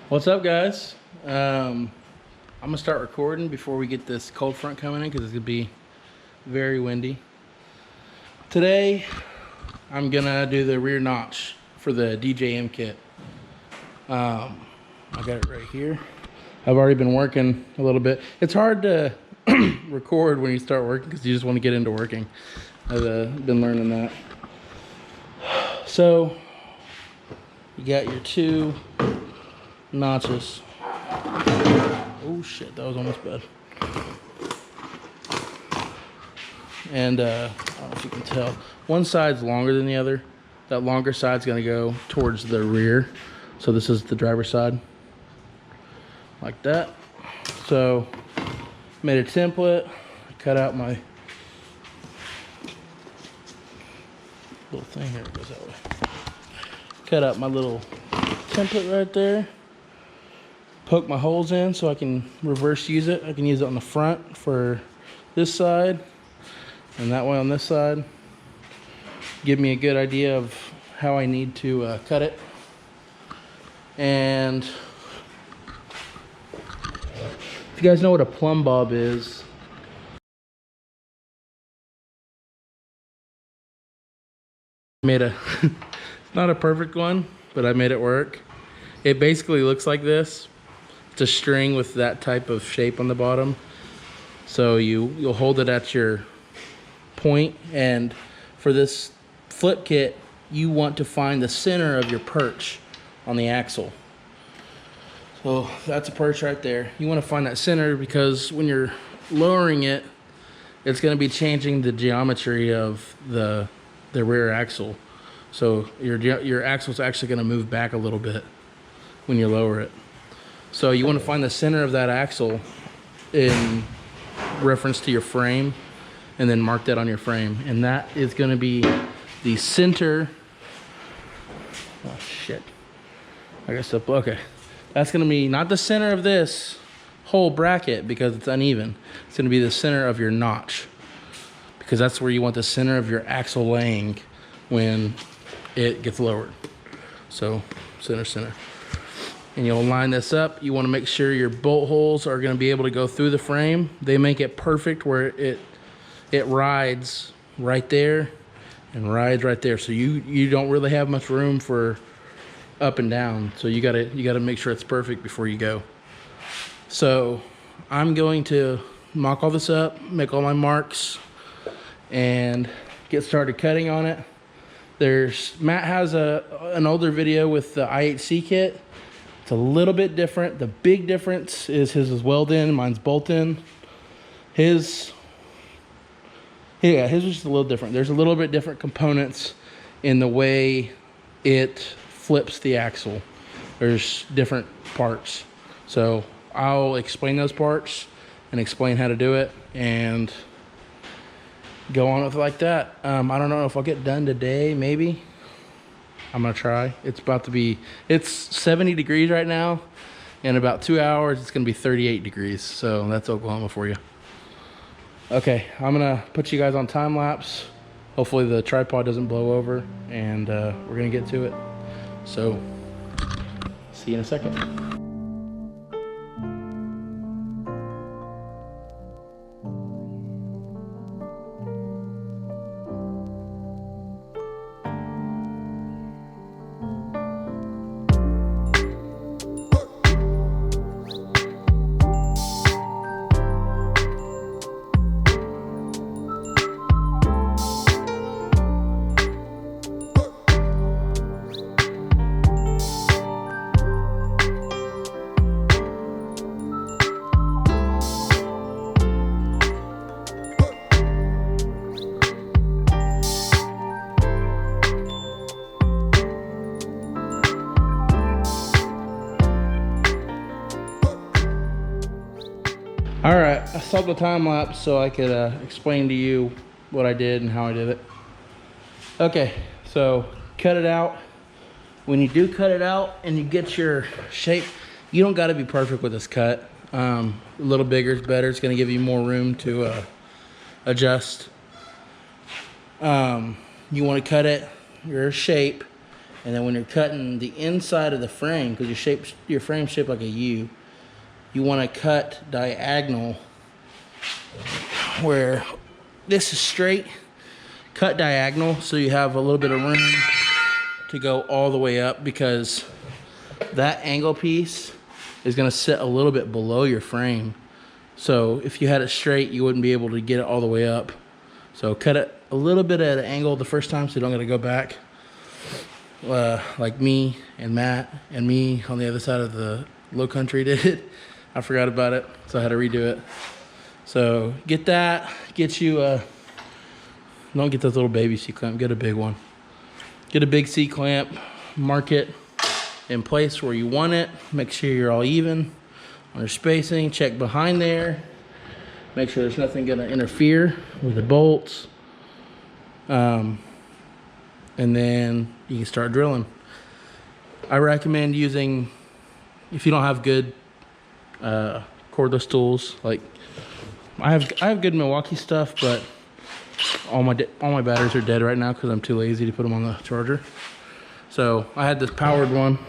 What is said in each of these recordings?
What's up, guys? I'm gonna start recording before we get this cold front coming in because it's gonna be very windy. Today, I'm gonna do the rear notch for the DJM kit. I got it right here. I've already been working a little bit. It's hard to record when you start working because you just want to get into working. I've been learning that. So, you got your two notches. Oh shit, that was almost bad. And I don't know if you can tell, one side's longer than the other. That longer side's gonna go towards the rear. So this is the driver's side, like that. So made a template, cut out my little thing here, it goes that way. Cut out my little template right there. Poke my holes in so I can reverse use it. I can use it on the front for this side and that way on this side. Give me a good idea of how I need to cut it. And if you guys know what a plumb bob is, made a not a perfect one, but I made it work. It basically looks like this. It's a string with that type of shape on the bottom. So you'll hold it at your point, and for this flip kit, you want to find the center of your perch on the axle. So that's a perch right there. You want to find that center because when you're lowering it, it's going to be changing the geometry of the rear axle. So your axle's actually going to move back a little bit when you lower it. So you want to find the center of that axle in reference to your frame and then mark that on your frame. And that is going to be the center. Oh shit. I guess okay. That's going to be not the center of this whole bracket because it's uneven. It's going to be the center of your notch because that's where you want the center of your axle laying when it gets lowered. So center. And you'll line this up. You want to make sure your bolt holes are going to be able to go through the frame. They make it perfect where it rides right there and rides right there. So you don't really have much room for up and down. So you gotta make sure it's perfect before you go. So I'm going to mock all this up, make all my marks, and get started cutting on it. Matt has an older video with the IHC kit. It's a little bit different. The big difference is his is weld in, mine's bolt in. His was just a little different. There's a little bit different components in the way it flips the axle. There's different parts. So I'll explain those parts and explain how to do it and go on with it like that. I don't know if I'll get done today, maybe. I'm gonna try. It's 70 degrees right now. In about 2 hours, it's gonna be 38 degrees. So that's Oklahoma for you. Okay, I'm gonna put you guys on time lapse. Hopefully the tripod doesn't blow over and we're gonna get to it. So, see you in a second. All right, I stopped the time lapse so I could explain to you what I did and how I did it. Okay, so cut it out. When you do cut it out and you get your shape, you don't gotta be perfect with this cut. A little bigger is better. It's gonna give you more room to adjust. You wanna cut it your shape And then when you're cutting the inside of the frame, because your frame's shaped like a U, you want to cut diagonal where this is straight. Cut diagonal so you have a little bit of room to go all the way up, because that angle piece is going to sit a little bit below your frame. So if you had it straight, you wouldn't be able to get it all the way up. So cut it a little bit at an angle the first time so you don't got to go back. Like me and Matt and me on the other side of the low country did. I forgot about it, so I had to redo it. So get that, get you a, don't get this little baby C-clamp, get a big one. Get a big C-clamp, mark it in place where you want it. Make sure you're all even on your spacing. Check behind there. Make sure there's nothing gonna interfere with the bolts. And then you can start drilling. I recommend using, if you don't have good cordless tools, like I have good Milwaukee stuff, but all my batteries are dead right now because I'm too lazy to put them on the charger. So I had this powered one,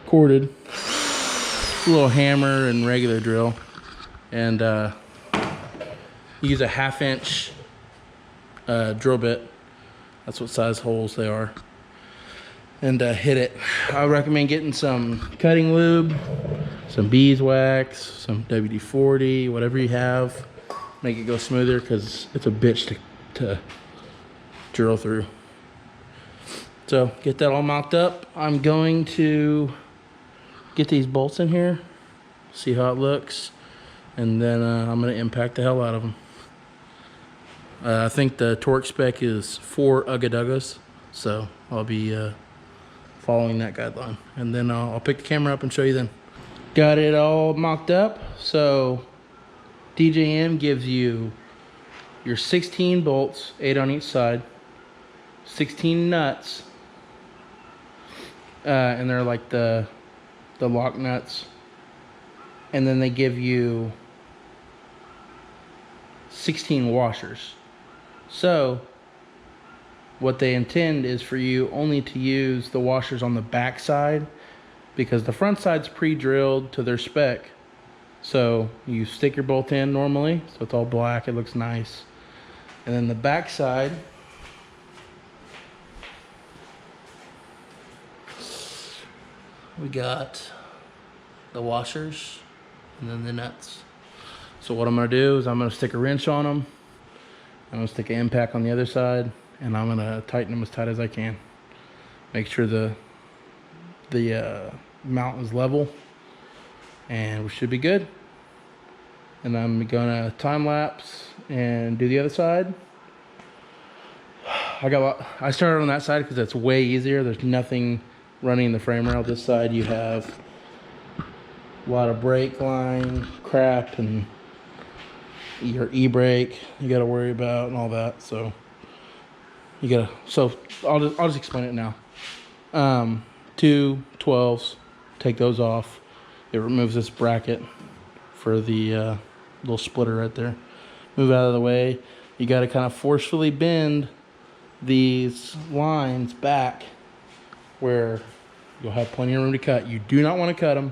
corded, a little hammer and regular drill, and use a 1/2 inch drill bit. That's what size holes they are. And hit it. I recommend getting some cutting lube, some beeswax, some WD-40, whatever you have. Make it go smoother, because it's a bitch to drill through. So get that all mocked up. I'm going to get these bolts in here, see how it looks, and then I'm going to impact the hell out of them. I think the torque spec is 4 ugga-duggas, so I'll be following that guideline. And then I'll pick the camera up and show you then. Got it all mocked up. So DJM gives you your 16 bolts, 8 on each side, 16 nuts, and they're like the lock nuts. And then they give you 16 washers. So what they intend is for you only to use the washers on the back side, because the front side's pre-drilled to their spec. So you stick your bolt in normally, so it's all black, it looks nice. And then the back side, we got the washers and then the nuts. So what I'm gonna do is I'm gonna stick a wrench on them. I'm gonna stick an impact on the other side, and I'm gonna tighten them as tight as I can. Make sure the mount is level, and we should be good. And I'm gonna time lapse and do the other side. I started on that side because it's way easier. There's nothing running the frame rail. This side you have a lot of brake line crap and your e-brake you got to worry about and all that. So you gotta, so I'll just explain it now. 2 12s, take those off. It removes this bracket for the little splitter right there. Move out of the way. You got to kind of forcefully bend these lines back where you'll have plenty of room to cut. You do not want to cut them.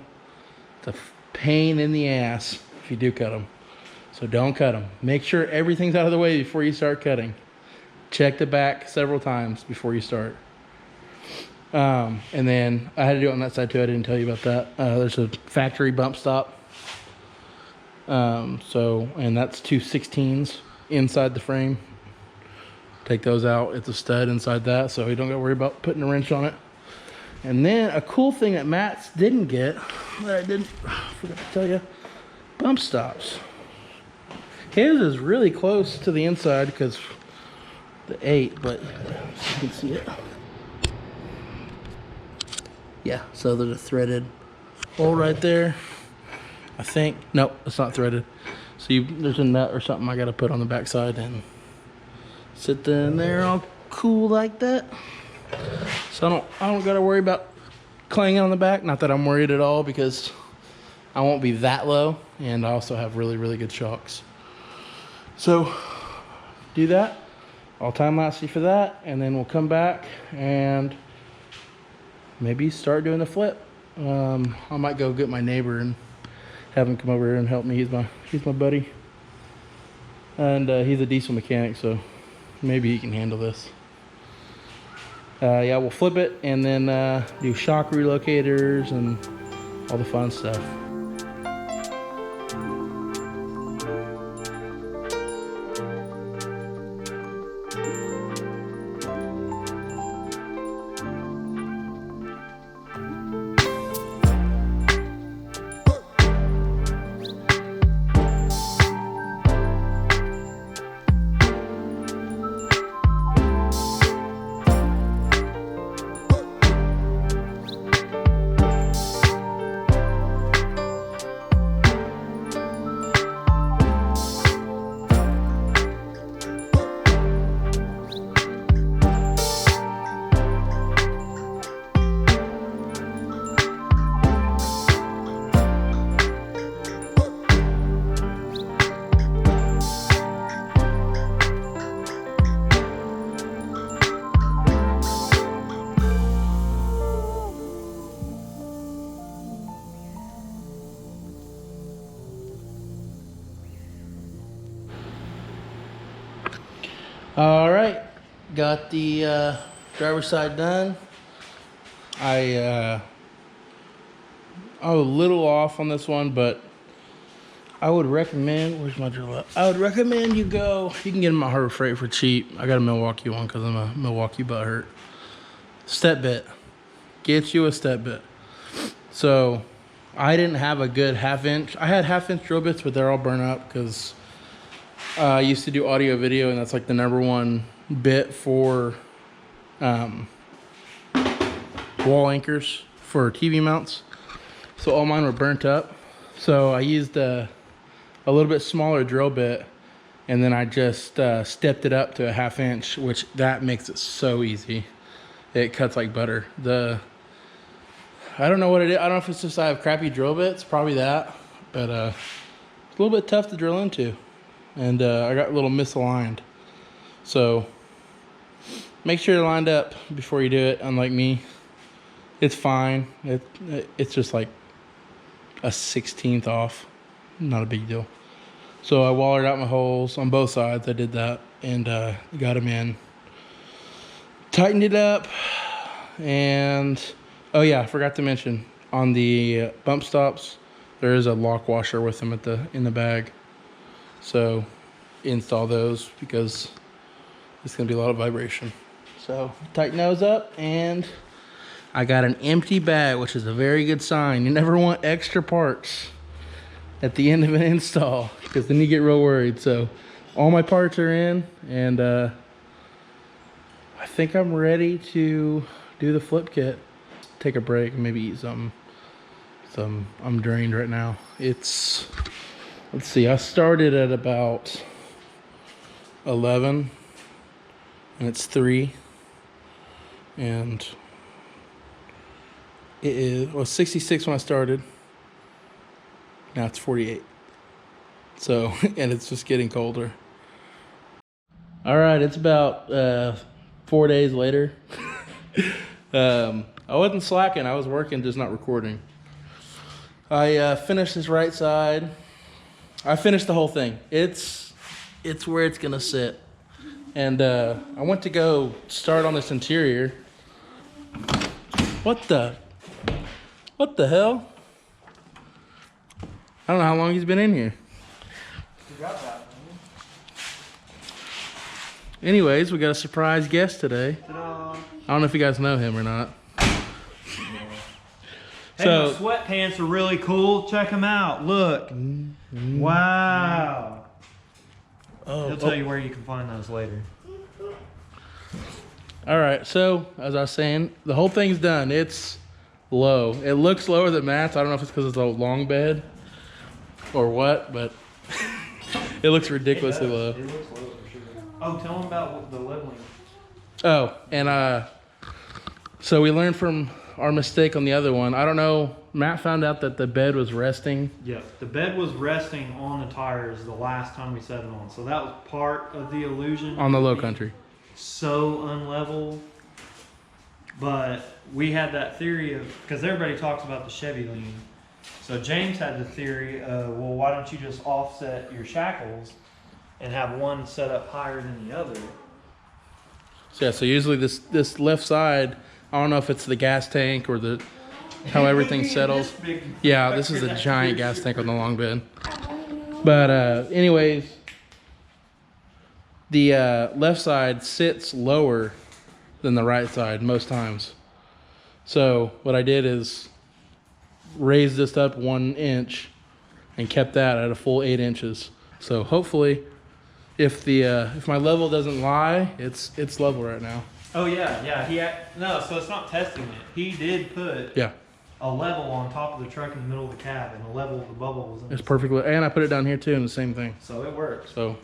It's a pain in the ass if you do cut them. So don't cut them. Make sure everything's out of the way before you start cutting. Check the back several times before you start. And then I had to do it on that side too. I didn't tell you about that. There's a factory bump stop. And that's 2 16s inside the frame. Take those out. It's a stud inside that, so you don't got to worry about putting a wrench on it. And then a cool thing that Matt's didn't get, that I forgot to tell you, bump stops. His is really close to the inside because the 8, but you can see it. Yeah, so there's a threaded hole right there. I think, nope, it's not threaded. So there's a nut or something I got to put on the back side and sit in there all cool like that. So I don't got to worry about clanging on the back. Not that I'm worried at all, because I won't be that low, and I also have really, really good shocks. So do that. I'll time lapse you for that, and then we'll come back and maybe start doing the flip. I might go get my neighbor and have him come over here and help me. He's my buddy, and he's a diesel mechanic, so maybe he can handle this. Yeah, we'll flip it and then do shock relocators and all the fun stuff. All right, got the driver's side done. I'm a little off on this one, but I would recommend, where's my drill at? I would recommend you can get them at Harbor Freight for cheap. I got a Milwaukee one because I'm a Milwaukee butthurt. Step bit, get you a step bit. So I didn't have a good 1/2 inch. I had 1/2 inch drill bits, but they're all burnt up because I used to do audio video, and that's like the #1 bit for wall anchors for TV mounts. So all mine were burnt up. So I used a little bit smaller drill bit, and then I just stepped it up to a 1/2 inch, which that makes it so easy. It cuts like butter. I don't know what it is. I don't know if it's just I have crappy drill bits, probably that, but it's a little bit tough to drill into. And I got a little misaligned. So make sure you're lined up before you do it, unlike me. It's fine. It's just like a 1/16 off. Not a big deal. So I wallered out my holes on both sides. I did that and got them in. Tightened it up. And, oh yeah, I forgot to mention, on the bump stops, there is a lock washer with them in the bag. So install those because it's gonna be a lot of vibration. So tighten those up, and I got an empty bag, which is a very good sign. You never want extra parts at the end of an install because then you get real worried. So all my parts are in, and I think I'm ready to do the flip kit. Take a break and maybe eat something. I'm drained right now. Let's see, I started at about 11, and it's 3, and it was 66 when I started. Now it's 48. So, and it's just getting colder. All right, it's about 4 days later. I wasn't slacking, I was working, just not recording. I finished this right side. I finished the whole thing. It's where it's gonna sit. And I went to go start on this interior. What the hell? I don't know how long he's been in here. Anyways, we got a surprise guest today. I don't know if you guys know him or not. Hey, so, my sweatpants are really cool. Check them out. Look. Wow. He'll tell you where you can find those later. All right. So, as I was saying, the whole thing's done. It's low. It looks lower than Matt's. I don't know if it's because it's a long bed or what, but it looks ridiculously low. It looks low for sure. Oh, tell him about the leveling. Oh, and so we learned from our mistake on the other one. I don't know. Matt found out that the bed was resting. Yeah, the bed was resting on the tires the last time we set it on. So that was part of the illusion. On the low country. So unlevel. But we had that theory of, because everybody talks about the Chevy lean. So James had the theory of, well, why don't you just offset your shackles and have one set up higher than the other? So yeah, so usually this left side, I don't know if it's the gas tank or the how everything settles. Yeah, this is a giant gas tank on the long bed. But anyways, the left side sits lower than the right side most times. So what I did is raise this up 1 inch and kept that at a full 8 inches. So hopefully, if my level doesn't lie, it's level right now. Oh yeah. No, so it's not testing it. He did put a level on top of the truck in the middle of the cab, and the level of the bubble was in it's perfectly, and I put it down here too, and the same thing. So it works. So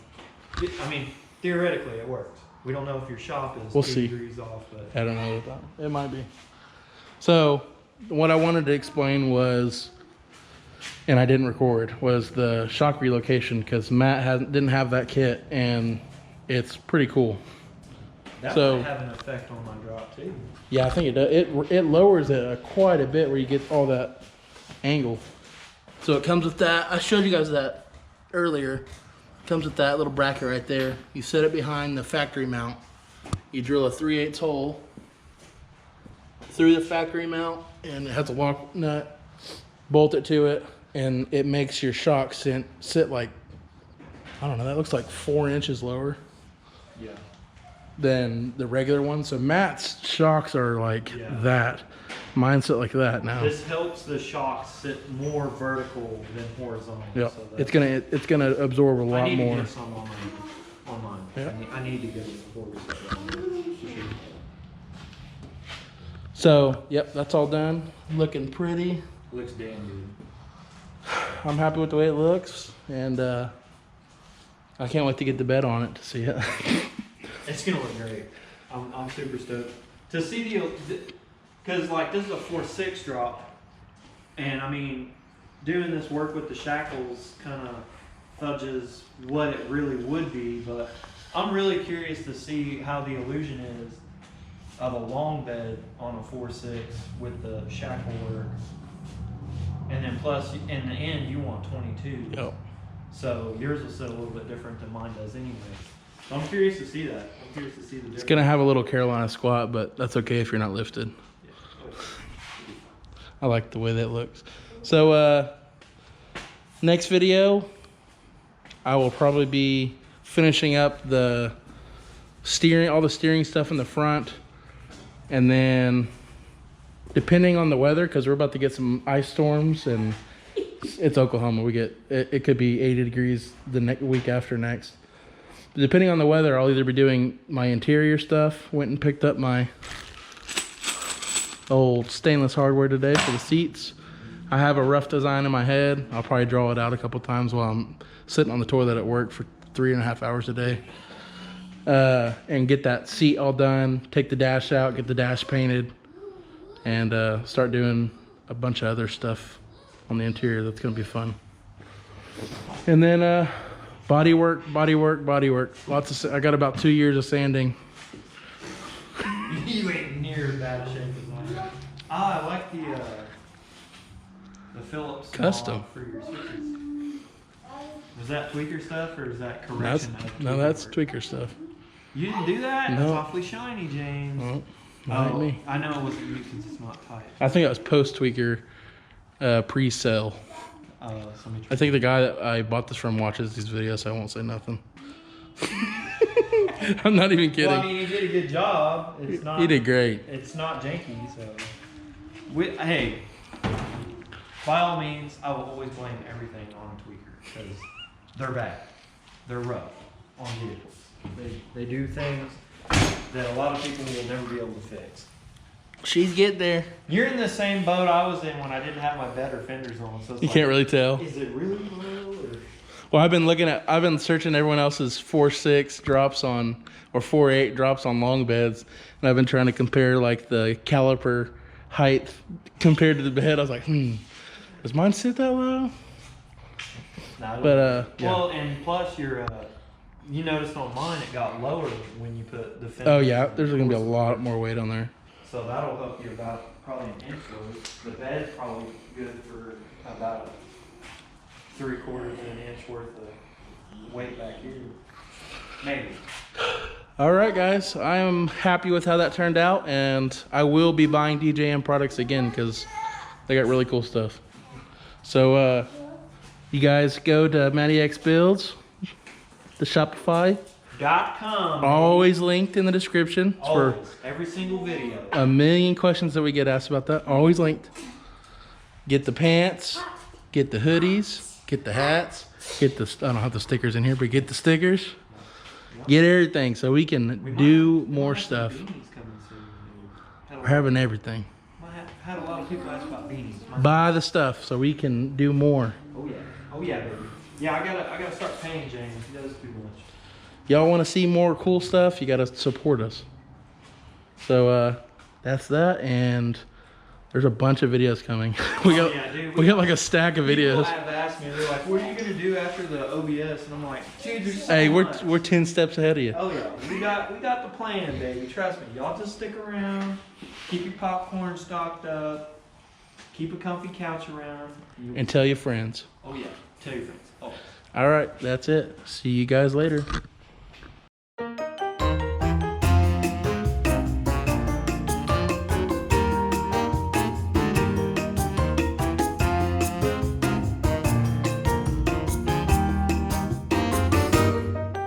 I mean, theoretically it works. We don't know if your shop is we'll 80 see. degrees off, but I don't know. It might be. So what I wanted to explain was, and I didn't record, was the shock relocation, because Matt didn't have that kit, and it's pretty cool. that So- might have an effect on my drop too. Yeah, I think it does. It lowers it quite a bit where you get all that angle. So it comes with that. I showed you guys that earlier. It comes with that little bracket right there. You set it behind the factory mount. You drill a 3/8 hole through the factory mount, and it has a lock nut. Bolt it to it, and it makes your shock sit like, I don't know, that looks like 4 inches lower Yeah. than the regular one. So Matt's shocks are like that. Mine sit like that now. This helps the shock sit more vertical than horizontal. Yep. So It's gonna absorb a I lot need more. to get some on mine. Yeah. I need to get it before we set it on. So yep, that's all done. Looking pretty. Looks damn good. I'm happy with the way it looks, and I can't wait to get the bed on it to see it. It's gonna look great. I'm super stoked to see because like this is a 4/6 drop, and I mean, doing this work with the shackles kind of fudges what it really would be. But I'm really curious to see how the illusion is of a long bed on a 4/6 with the shackle work, and then plus in the end you want 22. Yep. So yours will sit a little bit different than mine does anyway. So I'm curious to see that. I'm curious to see the difference. It's gonna have a little Carolina squat, but that's okay if you're not lifted. I like the way that looks. So next video, I will probably be finishing up the steering, all the steering stuff in the front, and then depending on the weather, because we're about to get some ice storms, and it's Oklahoma. We get it could be 80 degrees the week after next. But depending on the weather, I'll either be doing my interior stuff. Went and picked up my old stainless hardware today for the seats. I have a rough design in my head. I'll probably draw it out a couple times while I'm sitting on the toilet at work for 3.5 hours a day. And get that seat all done, take the dash out, get the dash painted, and start doing a bunch of other stuff on the interior. That's gonna be fun. And then body work. Lots of, I got about 2 years of sanding. You ain't near as bad a shape as mine. I like the Phillips Custom. knob for your switches. Was that tweaker stuff or is that That's, correction? of no, tweaker that's work? tweaker stuff. You didn't do that? No. It's awfully shiny, James. Well, not me. I know it wasn't you because it's not tight. I think it was post tweaker, pre-sale. Somebody I think the guy that I bought this from watches these videos, so I won't say nothing. I'm not even kidding. Well, I mean, he did a good job. It's not. He did great. It's not janky, so. Hey, by all means, I will always blame everything on tweaker because they're bad. They're rough on vehicles. They do things that a lot of people will never be able to fix. She's getting there. You're in the same boat I was in when I didn't have my bed or fenders on. So it's You like, can't really tell. Is it really low or? Well, I've been searching everyone else's 4.6 drops on, or 4.8 drops on long beds, and I've been trying to compare like the caliper height compared to the bed. I was like, does mine sit that low? No, But yeah. Well, and plus you noticed on mine it got lower when you put the fenders. Oh yeah, there's gonna be a lot more weight on there. So that'll help you about probably an inch worth. The bed's probably good for about 3/4 of an inch worth of weight back here. Maybe. All right, guys, I am happy with how that turned out, and I will be buying DJM products again because they got really cool stuff. So you guys go to MattyXBuilds, the Shopify.com. Always linked in the description. It's Always. for Every single video. a million questions that we get asked about that. Always linked. Get the pants, get the hoodies, get the hats, get the, I don't have the stickers in here, but get the stickers. Get everything so we can do more stuff. We're having everything. Had a lot of people ask about beanies. Buy the stuff so we can do more. Oh yeah. Oh yeah, baby. Yeah, I gotta start paying James. He does too much. Y'all want to see more cool stuff? You got to support us. So that's that, and there's a bunch of videos coming. we got like a stack of videos. People have asked me, they're like, "What are you gonna do after the OBS?" And I'm like, "Dude, there's so Hey, much." we're 10 steps ahead of you. Oh yeah, we got the plan, baby. Trust me. Y'all just stick around. Keep your popcorn stocked up. Keep a comfy couch around. And tell your friends. Oh yeah, tell your friends. Oh. All right, that's it. See you guys later.